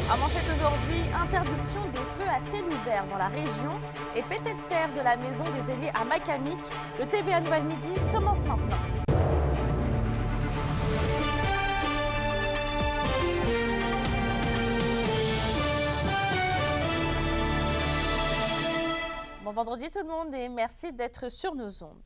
En manchette aujourd'hui, interdiction des feux à ciel ouvert dans la région et pété de terre de la maison des aînés à Macamic. Le TVA Nouvelle Midi commence maintenant. Bon vendredi tout le monde et merci d'être sur nos ondes.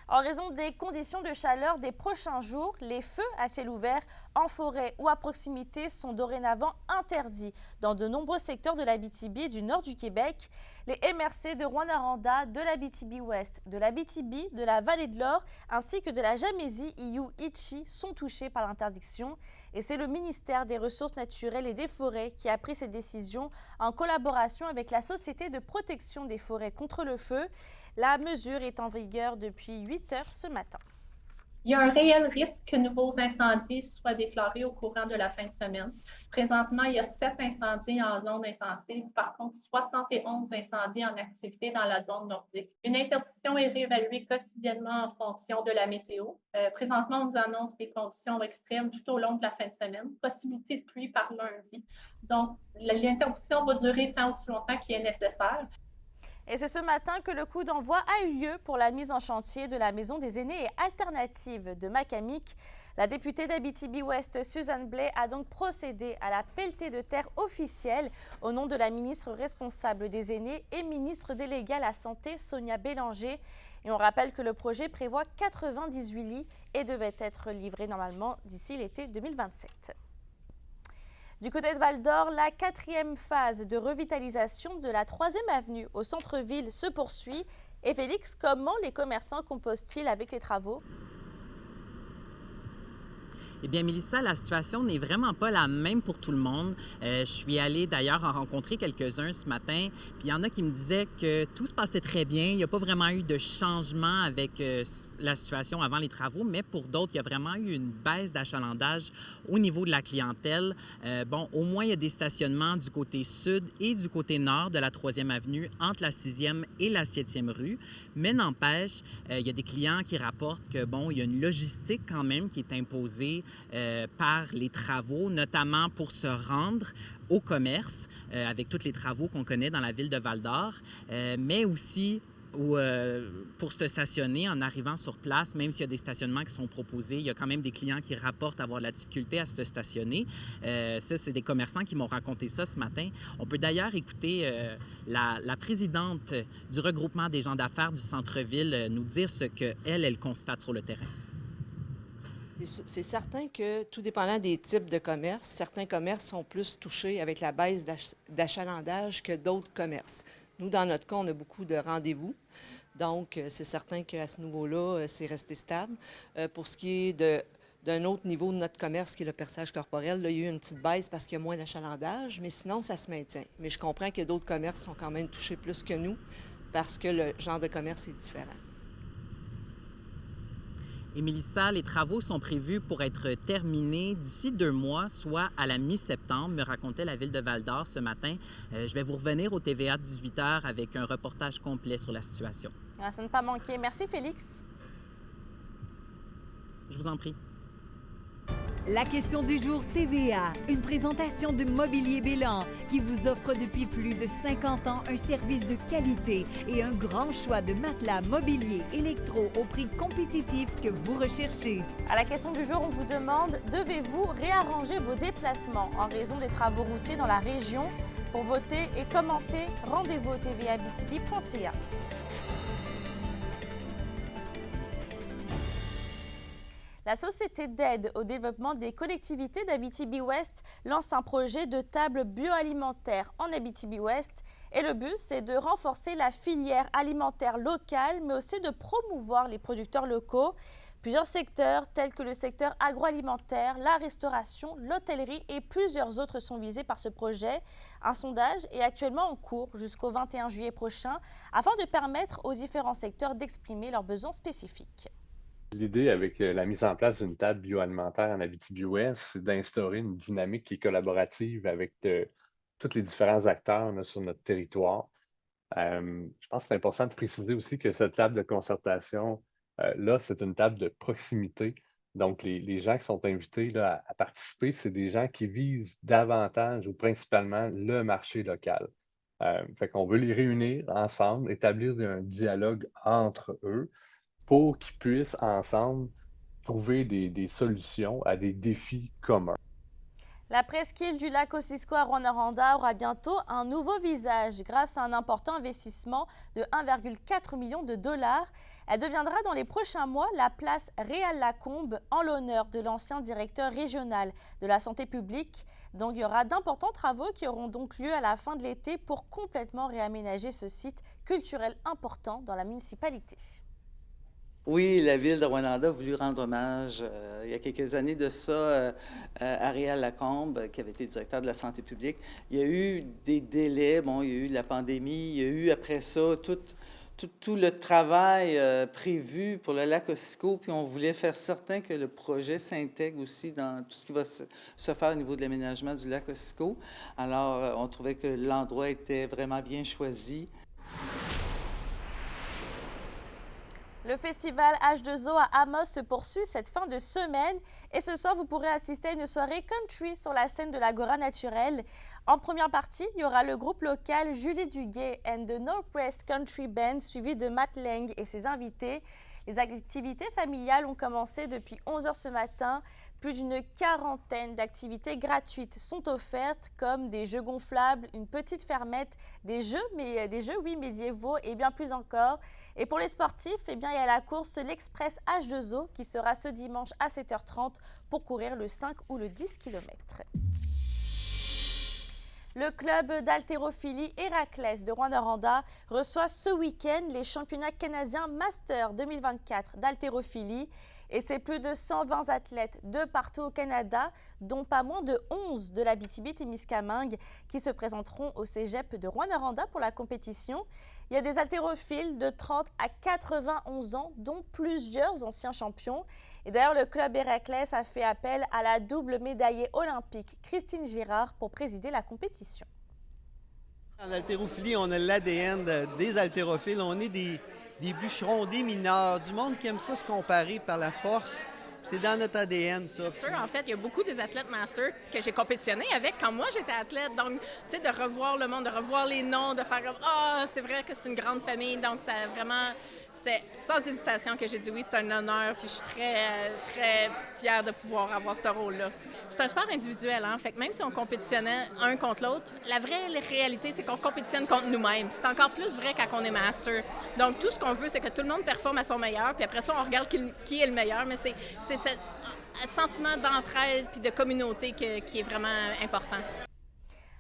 En raison des conditions de chaleur des prochains jours, les feux à ciel ouvert en forêt ou à proximité sont dorénavant interdits dans de nombreux secteurs de l'Abitibi et du nord du Québec. Les MRC de Rouyn-Noranda, de l'Abitibi-Ouest, de l'Abitibi, de la Vallée de l'Or ainsi que de la Jamésie, Iou-Itchi sont touchés par l'interdiction. Et c'est le ministère des Ressources naturelles et des Forêts qui a pris cette décision en collaboration avec la Société de protection des forêts contre le feu. La mesure est en vigueur depuis 8 heures ce matin. Il y a un réel risque que nouveaux incendies soient déclarés au courant de la fin de semaine. Présentement, il y a 7 incendies en zone intensive, par contre 71 incendies en activité dans la zone nordique. Une interdiction est réévaluée quotidiennement en fonction de la météo. Présentement, on nous annonce des conditions extrêmes tout au long de la fin de semaine, possibilité de pluie par lundi. Donc, l'interdiction va durer tant aussi longtemps qu'il est nécessaire. Et c'est ce matin que le coup d'envoi a eu lieu pour la mise en chantier de la Maison des aînés et alternative de Macamic. La députée d'Abitibi-Ouest, Suzanne Blais, a donc procédé à la pelletée de terre officielle au nom de la ministre responsable des aînés et ministre déléguée à la Santé, Sonia Bélanger. Et on rappelle que le projet prévoit 98 lits et devait être livré normalement d'ici l'été 2027. Du côté de Val-d'Or, la 4e phase de revitalisation de la 3e avenue au centre-ville se poursuit. Et Félix, comment les commerçants composent-ils avec les travaux? Eh bien, Mélissa, la situation n'est vraiment pas la même pour tout le monde. Je suis allée d'ailleurs en rencontrer quelques-uns ce matin, puis il y en a qui me disaient que tout se passait très bien. Il n'y a pas vraiment eu de changement avec la situation avant les travaux, mais pour d'autres, il y a vraiment eu une baisse d'achalandage au niveau de la clientèle. Bon, au moins, il y a des stationnements du côté sud et du côté nord de la 3e avenue, entre la 6e et la 7e rue. Mais n'empêche, il y a des clients qui rapportent que, bon, il y a une logistique quand même qui est imposée par les travaux, notamment pour se rendre au commerce, avec tous les travaux qu'on connaît dans la ville de Val-d'Or, mais aussi pour se stationner en arrivant sur place, même s'il y a des stationnements qui sont proposés, il y a quand même des clients qui rapportent avoir de la difficulté à se stationner. Ça, c'est des commerçants qui m'ont raconté ça ce matin. On peut d'ailleurs écouter la présidente du regroupement des gens d'affaires du centre-ville nous dire ce qu'elle constate sur le terrain. C'est certain que, tout dépendant des types de commerces, certains commerces sont plus touchés avec la baisse d'achalandage que d'autres commerces. Nous, dans notre cas, on a beaucoup de rendez-vous. Donc, c'est certain qu'à ce niveau-là, c'est resté stable. Pour ce qui est d'un autre niveau de notre commerce, qui est le perçage corporel, là, il y a eu une petite baisse parce qu'il y a moins d'achalandage, mais sinon, ça se maintient. Mais je comprends que d'autres commerces sont quand même touchés plus que nous parce que le genre de commerce est différent. Et Mélissa, les travaux sont prévus pour être terminés d'ici 2 mois, soit à la mi-septembre, me racontait la ville de Val-d'Or ce matin. Je vais vous revenir au TVA de 18h avec un reportage complet sur la situation. Ah, ça ne pas manquer. Merci Félix. Je vous en prie. La question du jour TVA, une présentation de Mobilier Bélan qui vous offre depuis plus de 50 ans un service de qualité et un grand choix de matelas mobilier électro au prix compétitif que vous recherchez. À la question du jour, on vous demande, devez-vous réarranger vos déplacements en raison des travaux routiers dans la région? Pour voter et commenter, rendez-vous au tvabitibi.ca. La Société d'aide au développement des collectivités d'Abitibi-Ouest lance un projet de table bioalimentaire en Abitibi-Ouest. Et le but, c'est de renforcer la filière alimentaire locale, mais aussi de promouvoir les producteurs locaux. Plusieurs secteurs, tels que le secteur agroalimentaire, la restauration, l'hôtellerie et plusieurs autres sont visés par ce projet. Un sondage est actuellement en cours jusqu'au 21 juillet prochain afin de permettre aux différents secteurs d'exprimer leurs besoins spécifiques. L'idée avec la mise en place d'une table bioalimentaire en Abitibi-Ouest, c'est d'instaurer une dynamique qui est collaborative avec tous les différents acteurs là, sur notre territoire. Je pense que c'est important de préciser aussi que cette table de concertation, là, c'est une table de proximité. Donc, les gens qui sont invités là, à participer, c'est des gens qui visent davantage ou principalement le marché local. Fait qu'on veut les réunir ensemble, établir un dialogue entre eux pour qu'ils puissent ensemble trouver des solutions à des défis communs. La presqu'île du lac Kosciuszko à Rwanda aura bientôt un nouveau visage grâce à un important investissement de 1,4 million de dollars. Elle deviendra dans les prochains mois la place Réal Lacombe en l'honneur de l'ancien directeur régional de la santé publique. Donc il y aura d'importants travaux qui auront donc lieu à la fin de l'été pour complètement réaménager ce site culturel important dans la municipalité. Oui, la ville de Rwanda a voulu rendre hommage il y a quelques années de ça à Réal Lacombe, qui avait été directeur de la santé publique. Il y a eu des délais, bon, il y a eu la pandémie, il y a eu après ça tout le travail prévu pour le lac Kosciuszko, puis on voulait faire certain que le projet s'intègre aussi dans tout ce qui va se faire au niveau de l'aménagement du lac Kosciuszko. Alors, on trouvait que l'endroit était vraiment bien choisi. Le festival H2O à Amos se poursuit cette fin de semaine et ce soir vous pourrez assister à une soirée country sur la scène de l'Agora Naturelle. En première partie, il y aura le groupe local Julie Duguay and the Northwest Country Band suivi de Matt Lang et ses invités. Les activités familiales ont commencé depuis 11h ce matin. Plus d'une quarantaine d'activités gratuites sont offertes comme des jeux gonflables, une petite fermette, des jeux médiévaux et bien plus encore. Et pour les sportifs, il y a la course l'Express H2O qui sera ce dimanche à 7h30 pour courir le 5 ou le 10 km. Le club d'haltérophilie Héraclès de Rwanda reçoit ce week-end les championnats canadiens Master 2024 d'haltérophilie. Et c'est plus de 120 athlètes de partout au Canada, dont pas moins de 11 de l'Abitibi-Témiscamingue, qui se présenteront au cégep de Rwanda pour la compétition. Il y a des haltérophiles de 30 à 91 ans, dont plusieurs anciens champions. Et d'ailleurs, le club Héraclès a fait appel à la double médaillée olympique Christine Girard pour présider la compétition. En haltérophilie, on a l'ADN des haltérophiles. On est des bûcherons, des mineurs, du monde qui aime ça se comparer par la force. C'est dans notre ADN, ça. En fait, il y a beaucoup des athlètes master que j'ai compétitionné avec quand moi j'étais athlète. Donc, tu sais, de revoir le monde, de revoir les noms, de faire comme « Ah, c'est vrai que c'est une grande famille. » Donc, ça vraiment, c'est sans hésitation que j'ai dit oui, c'est un honneur. Puis je suis très, très fière de pouvoir avoir ce rôle-là. C'est un sport individuel, hein. Fait que même si on compétitionnait un contre l'autre, la vraie réalité, c'est qu'on compétitionne contre nous-mêmes. C'est encore plus vrai quand on est master. Donc, tout ce qu'on veut, c'est que tout le monde performe à son meilleur. Puis après ça, on regarde qui est le meilleur. Mais c'est ce sentiment d'entraide puis de communauté qui est vraiment important.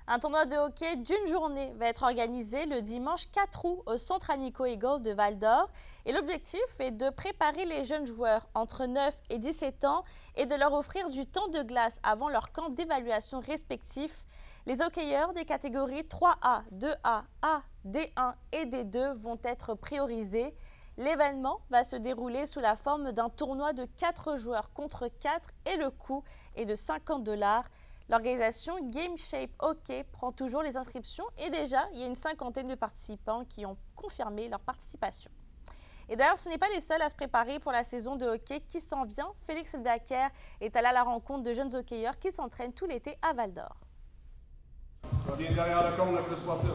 Un tournoi de hockey d'une journée va être organisé le dimanche 4 août au Centre Anico Eagle de Val-d'Or. Et l'objectif est de préparer les jeunes joueurs entre 9 et 17 ans et de leur offrir du temps de glace avant leur camp d'évaluation respectif. Les hockeyeurs des catégories 3A, 2A, A, D1 et D2 vont être priorisés. L'événement va se dérouler sous la forme d'un tournoi de 4 joueurs contre 4 et le coût est de $50. L'organisation Game Shape Hockey prend toujours les inscriptions et déjà, il y a une cinquantaine de participants qui ont confirmé leur participation. Et d'ailleurs, ce n'est pas les seuls à se préparer pour la saison de hockey qui s'en vient. Félix Hulbacker est allé à la rencontre de jeunes hockeyeurs qui s'entraînent tout l'été à Val-d'Or. Reviens derrière le cône le plus possible.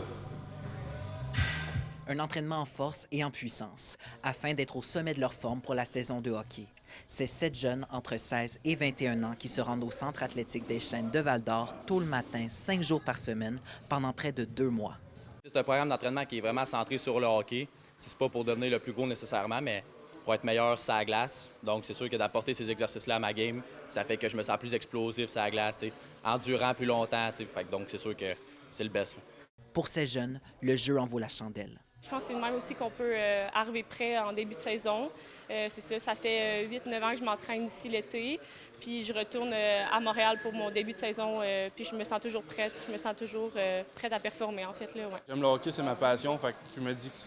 Un entraînement en force et en puissance, afin d'être au sommet de leur forme pour la saison de hockey. C'est 7 jeunes entre 16 et 21 ans qui se rendent au Centre athlétique des Chênes de Val-d'Or tôt le matin, 5 jours par semaine, pendant près de 2 mois. C'est un programme d'entraînement qui est vraiment centré sur le hockey. C'est pas pour devenir le plus gros nécessairement, mais pour être meilleur sur la glace. Donc, c'est sûr que d'apporter ces exercices-là à ma game, ça fait que je me sens plus explosif sur la glace, endurant plus longtemps. Donc, c'est sûr que c'est le best. Là. Pour ces jeunes, le jeu en vaut la chandelle. Je pense que c'est le même aussi qu'on peut arriver prêt en début de saison. C'est ça fait 8-9 ans que je m'entraîne ici l'été. Puis je retourne à Montréal pour mon début de saison. Puis je me sens toujours prête. Je me sens toujours prête à performer, en fait. Là, ouais. J'aime le hockey, c'est ma passion. Fait que je me dis que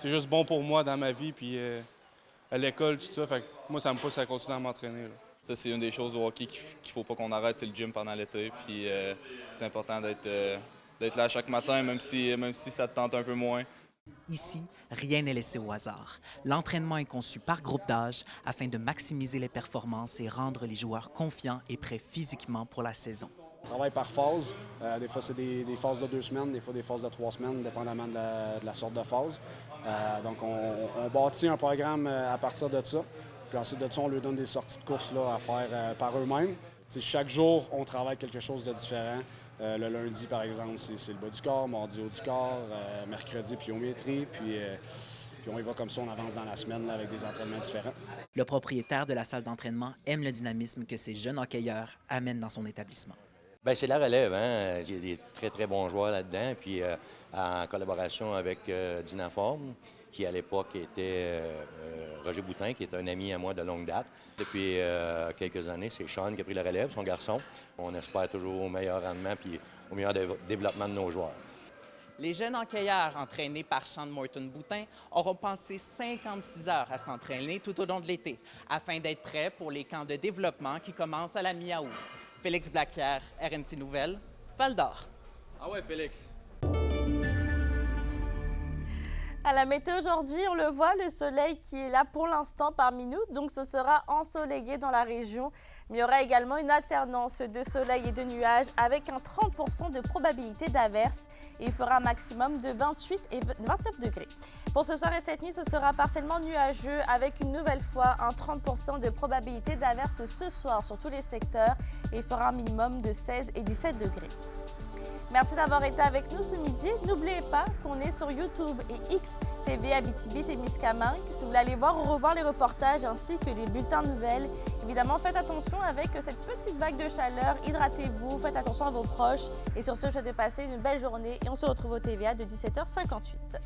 c'est juste bon pour moi dans ma vie. Puis à l'école, tout ça. Fait que moi, ça me pousse à continuer à m'entraîner. Là. Ça, c'est une des choses au hockey qu'il faut pas qu'on arrête, c'est le gym pendant l'été. Puis c'est important d'être là chaque matin, même si ça te tente un peu moins. Ici, rien n'est laissé au hasard. L'entraînement est conçu par groupe d'âge afin de maximiser les performances et rendre les joueurs confiants et prêts physiquement pour la saison. On travaille par phase. Des fois, c'est des phases de 2 semaines, des fois des phases de 3 semaines, dépendamment de la sorte de phase. Donc, on bâtit un programme à partir de ça. Puis ensuite de ça, on leur donne des sorties de course là, à faire par eux-mêmes. Chaque jour, on travaille quelque chose de différent. Le lundi, par exemple, c'est le bas du corps, mardi haut du corps, mercredi pliométrie, puis on y va comme ça, on avance dans la semaine là, avec des entraînements différents. Le propriétaire de la salle d'entraînement aime le dynamisme que ces jeunes hockeyeurs amènent dans son établissement. Bien, c'est la relève, hein? Il y a des très, très bons joueurs là-dedans, puis en collaboration avec Dynaform, qui à l'époque était Roger Boutin, qui est un ami à moi de longue date. Depuis quelques années, c'est Sean qui a pris la relève, son garçon. On espère toujours au meilleur rendement puis au meilleur développement de nos joueurs. Les jeunes hockeyeurs entraînés par Sean Morton-Boutin auront passé 56 heures à s'entraîner tout au long de l'été, afin d'être prêts pour les camps de développement qui commencent à la mi-août. Félix Blacquière, RNC Nouvelles, Val-d'Or. Ah ouais, Félix. À la météo aujourd'hui, on le voit, le soleil qui est là pour l'instant parmi nous, donc ce sera ensoleillé dans la région. Mais il y aura également une alternance de soleil et de nuages avec un 30% de probabilité d'averse et il fera un maximum de 28 et 29 degrés. Pour ce soir et cette nuit, ce sera partiellement nuageux avec une nouvelle fois un 30% de probabilité d'averse ce soir sur tous les secteurs et il fera un minimum de 16 et 17 degrés. Merci d'avoir été avec nous ce midi. N'oubliez pas qu'on est sur YouTube et X, TV Abitibi-Témiscamingue. Si vous voulez aller voir ou revoir les reportages ainsi que les bulletins de nouvelles, évidemment, faites attention avec cette petite vague de chaleur. Hydratez-vous, faites attention à vos proches. Et sur ce, je souhaite de passer une belle journée et on se retrouve au TVA de 17h58.